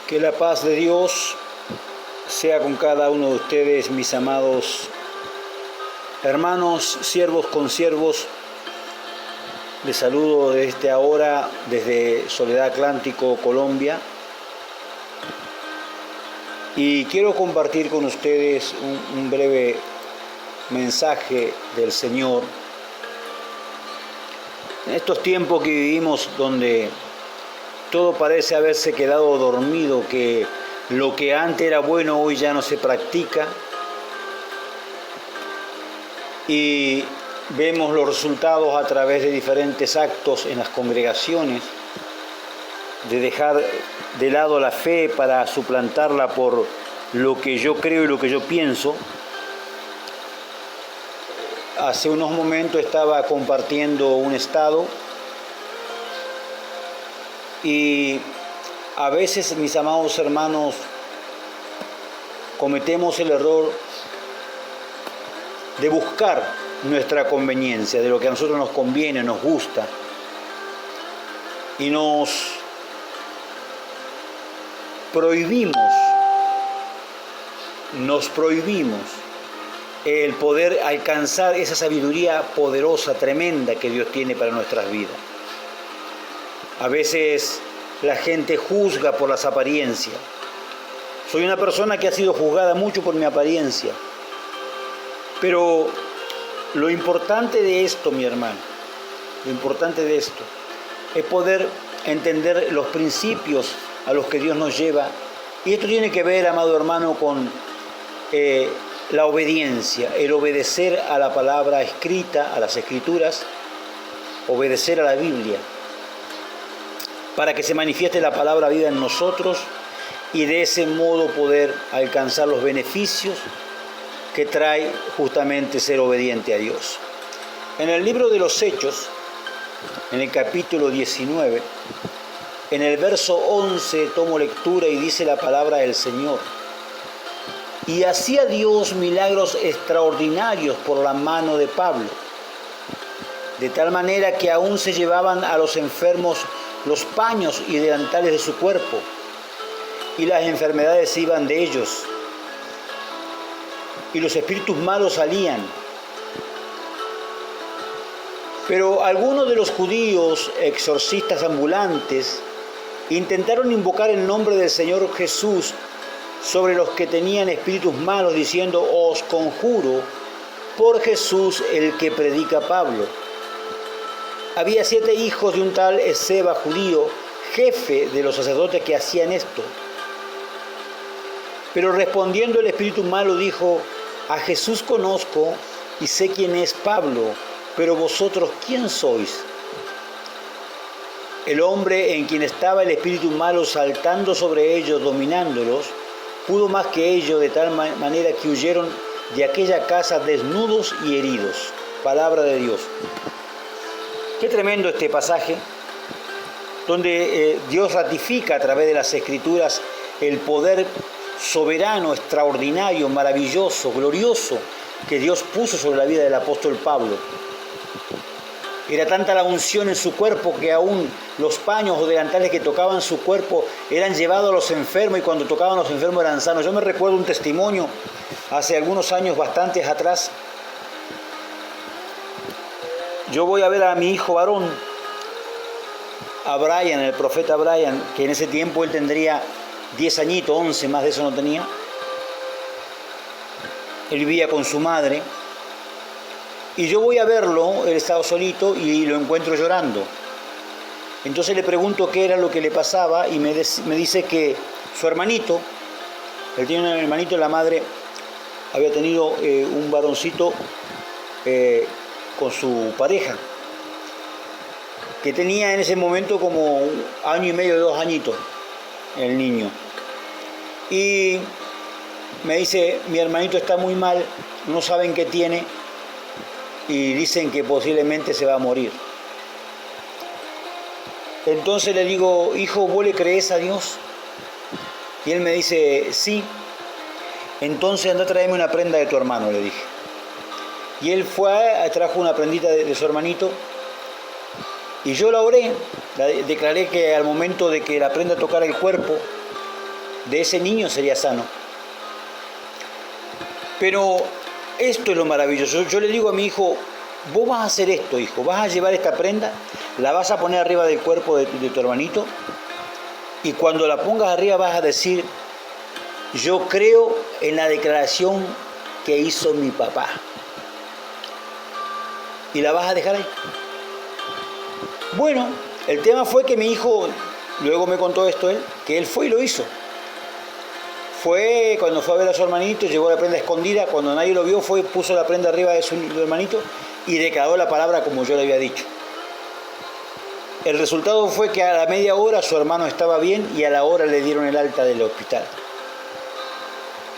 Que la paz de Dios sea con cada uno de ustedes, mis amados hermanos, siervos, consiervos. Les saludo desde ahora, desde Soledad Atlántico, Colombia. Y quiero compartir con ustedes un breve mensaje del Señor. En estos tiempos que vivimos, donde todo parece haberse quedado dormido, que lo que antes era bueno hoy ya no se practica, y vemos los resultados a través de diferentes actos en las congregaciones, de dejar de lado la fe para suplantarla por lo que yo creo y lo que yo pienso. Hace unos momentos estaba compartiendo un estado y a veces, mis amados hermanos, cometemos el error de buscar nuestra conveniencia, de lo que a nosotros nos conviene, nos gusta, y nos prohibimos el poder alcanzar esa sabiduría poderosa, tremenda que Dios tiene para nuestras vidas. A veces la gente juzga por las apariencias. Soy una persona que ha sido juzgada mucho por mi apariencia. Pero lo importante de esto, mi hermano, lo importante de esto es poder entender los principios a los que Dios nos lleva. Y esto tiene que ver, amado hermano, con la obediencia, el obedecer a la palabra escrita, a las escrituras, obedecer a la Biblia, para que se manifieste la palabra vida en nosotros y de ese modo poder alcanzar los beneficios que trae justamente ser obediente a Dios. En el libro de los Hechos, en el capítulo 19, en el verso 11 tomo lectura y dice la palabra del Señor: y hacía Dios milagros extraordinarios por la mano de Pablo, de tal manera que aún se llevaban a los enfermos los paños y delantales de su cuerpo, y las enfermedades se iban de ellos, y los espíritus malos salían. Pero algunos de los judíos, exorcistas ambulantes, intentaron invocar el nombre del Señor Jesús sobre los que tenían espíritus malos, diciendo: os conjuro por Jesús el que predica Pablo. Había 7 hijos de un tal Esceva judío, jefe de los sacerdotes, que hacían esto. Pero respondiendo el espíritu malo dijo: a Jesús conozco y sé quién es Pablo, pero vosotros, ¿quién sois? El hombre en quien estaba el espíritu malo, saltando sobre ellos, dominándolos, pudo más que ellos, de tal manera que huyeron de aquella casa desnudos y heridos. Palabra de Dios. Qué tremendo este pasaje, donde Dios ratifica a través de las Escrituras el poder soberano, extraordinario, maravilloso, glorioso que Dios puso sobre la vida del apóstol Pablo. Era tanta la unción en su cuerpo que aún los paños o delantales que tocaban su cuerpo eran llevados a los enfermos, y cuando tocaban a los enfermos eran sanos. Yo me recuerdo un testimonio hace algunos años, bastantes atrás. Yo voy a ver a mi hijo varón, a Brian, el profeta Brian, que en ese tiempo él tendría 10 añitos, 11, más de eso no tenía. Él vivía con su madre. Y yo voy a verlo, él estaba solito, y lo encuentro llorando. Entonces le pregunto qué era lo que le pasaba, y me dice que su hermanito, él tiene un hermanito, la madre había tenido un varoncito con su pareja, que tenía en ese momento como 1 año y medio, 2 añitos, el niño. Y me dice: mi hermanito está muy mal, no saben qué tiene, y dicen que posiblemente se va a morir. Entonces le digo: hijo, ¿vos le crees a Dios? Y él me dice: sí. Entonces anda a traerme una prenda de tu hermano, le dije. Y él fue, trajo una prendita de su hermanito, y yo la oré, declaré que al momento de que la prenda tocara el cuerpo, de ese niño sería sano. Pero esto es lo maravilloso. Yo le digo a mi hijo, vos vas a hacer esto, hijo, vas a llevar esta prenda, la vas a poner arriba del cuerpo de tu hermanito, y cuando la pongas arriba vas a decir, yo creo en la declaración que hizo mi papá. Y la vas a dejar ahí. Bueno, el tema fue que mi hijo, luego me contó esto él, que él fue y lo hizo. Cuando fue a ver a su hermanito, llevó la prenda escondida, cuando nadie lo vio, puso la prenda arriba de su hermanito y declaró la palabra como yo le había dicho. El resultado fue que a la media hora su hermano estaba bien y a la hora le dieron el alta del hospital.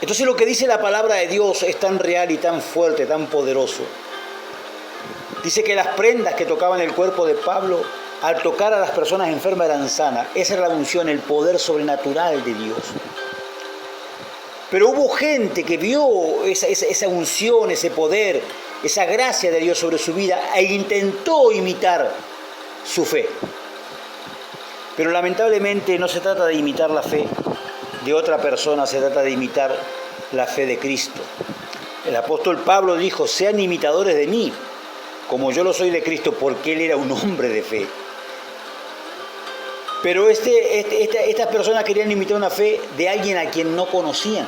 Entonces lo que dice la palabra de Dios es tan real y tan fuerte, tan poderoso. Dice que las prendas que tocaban el cuerpo de Pablo, al tocar a las personas enfermas eran sanas. Esa era la unción, el poder sobrenatural de Dios. Pero hubo gente que vio esa unción, ese poder, esa gracia de Dios sobre su vida e intentó imitar su fe. Pero lamentablemente no se trata de imitar la fe de otra persona, se trata de imitar la fe de Cristo. El apóstol Pablo dijo, sean imitadores de mí, como yo lo soy de Cristo, porque él era un hombre de fe. Pero estas personas querían imitar una fe de alguien a quien no conocían.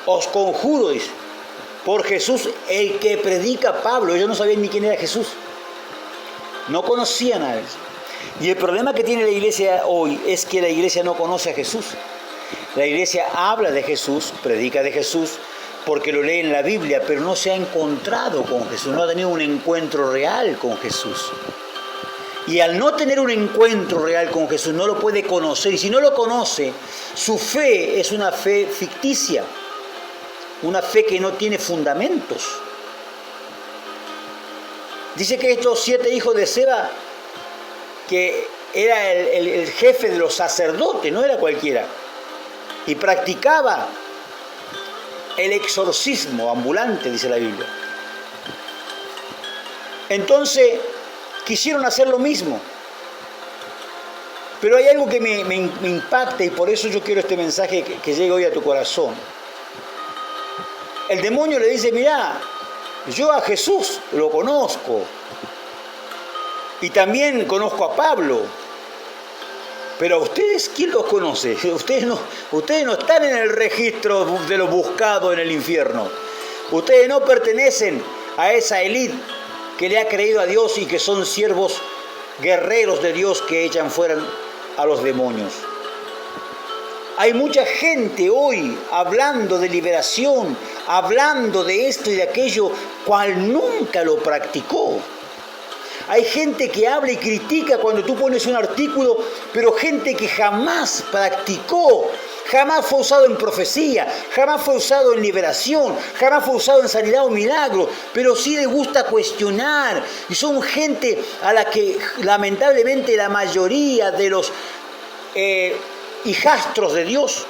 Os conjuro, dice, por Jesús, el que predica Pablo. Ellos no sabían ni quién era Jesús. No conocían a él. Y el problema que tiene la iglesia hoy es que la iglesia no conoce a Jesús. La iglesia habla de Jesús, predica de Jesús, porque lo lee en la Biblia, pero no se ha encontrado con Jesús, no ha tenido un encuentro real con Jesús. Y al no tener un encuentro real con Jesús, no lo puede conocer. Y si no lo conoce, su fe es una fe ficticia, una fe que no tiene fundamentos. Dice que estos 7 hijos de Seba, que era el jefe de los sacerdotes, no era cualquiera, y practicaba el exorcismo ambulante, dice la Biblia. Entonces quisieron hacer lo mismo. Pero hay algo que me impacta y por eso yo quiero este mensaje que llegue hoy a tu corazón. El demonio le dice, mirá, yo a Jesús lo conozco y también conozco a Pablo, pero a ustedes, ¿quién los conoce? Ustedes no están en el registro de los buscados en el infierno. Ustedes no pertenecen a esa élite que le ha creído a Dios y que son siervos guerreros de Dios que echan fuera a los demonios. Hay mucha gente hoy hablando de liberación, hablando de esto y de aquello, cual nunca lo practicó. Hay gente que habla y critica cuando tú pones un artículo, pero gente que jamás practicó, jamás fue usado en profecía, jamás fue usado en liberación, jamás fue usado en sanidad o milagro, pero sí le gusta cuestionar. Y son gente a la que lamentablemente la mayoría de los hijastros de Dios,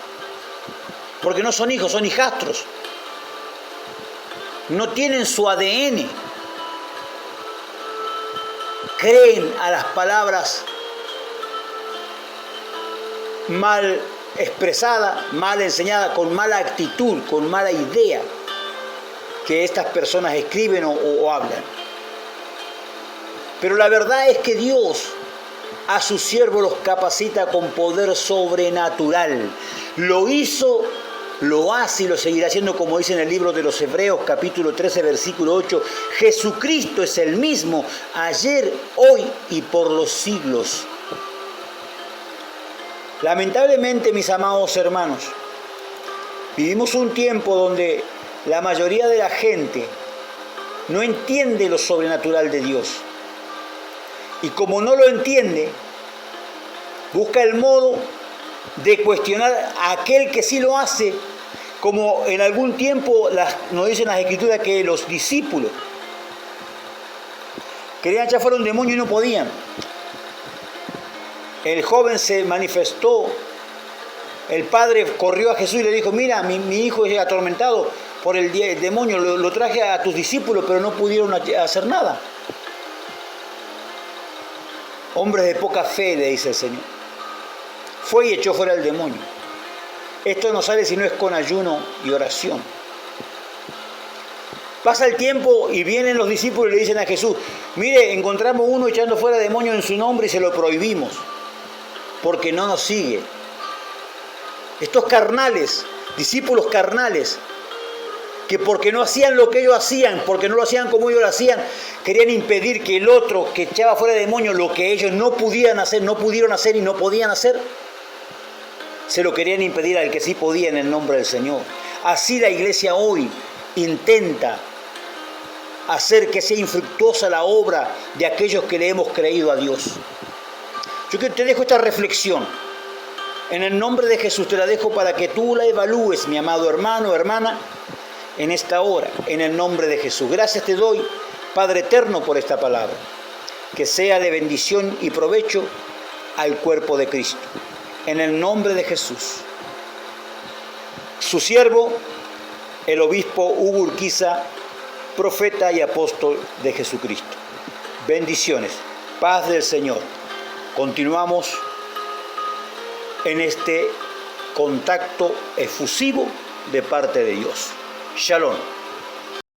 porque no son hijos, son hijastros, no tienen su ADN, creen a las palabras mal expresadas, mal enseñadas, con mala actitud, con mala idea que estas personas escriben o hablan. Pero la verdad es que Dios a sus siervos los capacita con poder sobrenatural. Lo hizo, lo hace y lo seguirá haciendo, como dice en el libro de los Hebreos, capítulo 13, versículo 8. Jesucristo es el mismo, ayer, hoy y por los siglos. Lamentablemente, mis amados hermanos, vivimos un tiempo donde la mayoría de la gente no entiende lo sobrenatural de Dios. Y como no lo entiende, busca el modo de cuestionar a aquel que sí lo hace, como en algún tiempo nos dicen las Escrituras que los discípulos querían echar fuera un demonio y no podían. El joven se manifestó, el padre corrió a Jesús y le dijo, mira, mi hijo es atormentado por el demonio, lo traje a tus discípulos, pero no pudieron hacer nada. Hombres de poca fe, le dice el Señor. fue y echó fuera el demonio. Esto no sale si no es con ayuno y oración. Pasa el tiempo y vienen los discípulos y le dicen a Jesús, mire, encontramos uno echando fuera demonios en su nombre y se lo prohibimos, porque no nos sigue. Estos carnales, discípulos carnales, que porque no hacían lo que ellos hacían, porque no lo hacían como ellos lo hacían, querían impedir que el otro que echaba fuera demonios lo que ellos no pudieron hacer y no podían hacer, se lo querían impedir al que sí podía en el nombre del Señor. Así la iglesia hoy intenta hacer que sea infructuosa la obra de aquellos que le hemos creído a Dios. Yo te dejo esta reflexión. En el nombre de Jesús te la dejo para que tú la evalúes, mi amado hermano, hermana, en esta hora, en el nombre de Jesús. Gracias te doy, Padre eterno, por esta palabra. Que sea de bendición y provecho al cuerpo de Cristo. En el nombre de Jesús. Su siervo, el obispo Hugo Urquiza, profeta y apóstol de Jesucristo. Bendiciones. Paz del Señor. Continuamos en este contacto efusivo de parte de Dios. Shalom.